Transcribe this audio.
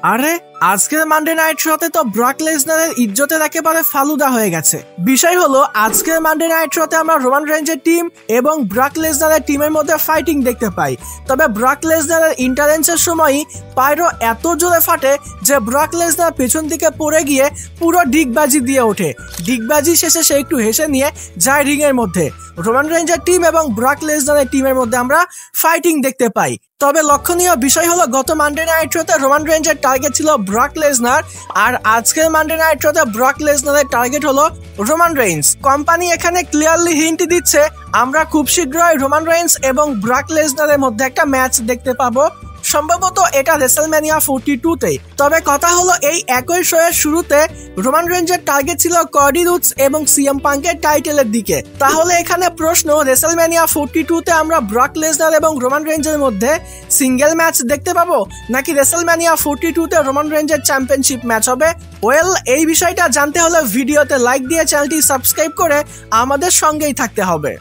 আরে আজকের Monday night শোতে তো ব্রক লেসনারের ইজ্জতের একেবারে ফালুদা হয়ে গেছে। বিষয় হলো আজকের মানডে নাইট শোতে আমরা রোমান রেঞ্জের টিম এবং ব্রক লেসনারের টিমের মধ্যে ফাইটিং দেখতে পাই। তবে ব্রক লেসনারের ইন্টারেন্সের সময়ই পায়রো এত জোরে ফাটে যে ব্রক লেসনার পেছন দিকে পড়ে গিয়ে পুরো ডিগবাজি দিয়ে ওঠে। ডিগবাজি শেষে সে একটু হেসে নিয়ে যায় রিং এর মধ্যে। রোমান রেঞ্জের টিম এবং ব্রক লেসনারের টিমের মধ্যে আমরা ফাইটিং দেখতে পাই। তবে লক্ষণীয় বিষয় হলো গত মানডে নাইট শোতে রোমান রেঞ্জের টার্গেট ছিল ব্রক লেসনার, আর আজকের মানডে নাইট শোতে ব্রক লেসনারের টার্গেট হলো রোমান রেইন্স। কোম্পানি এখানে ক্লিয়ারলি হিন্ট দিচ্ছে আমরা খুব শীঘ্রই রোমান রেইন্স এবং ব্রক লেসনারের মধ্যে একটা ম্যাচ দেখতে পাবো, সম্ভবত এটা রেসেলম্যানিয়া 42-তে। তবে কথা হলো এই একই শো এর শুরুতে রোমান রেঞ্জের টার্গেট ছিল কডি রুডস এবং সিএম পাঙ্কের টাইটেলের দিকে। তাহলে এখানে প্রশ্ন, রেসেলম্যানিয়া 42-তে আমরা ব্রক লেসনার এবং রোমান রেঞ্জের মধ্যে সিঙ্গেল ম্যাচ দেখতে পাবো, নাকি রেসেলম্যানিয়া 42-তে রোমান রেঞ্জের চ্যাম্পিয়নশিপ ম্যাচ হবে? ওয়েল, এই বিষয়টা জানতে হলে ভিডিওতে লাইক দিয়ে চ্যানেলটি সাবস্ক্রাইব করে আমাদের সঙ্গেই থাকতে হবে।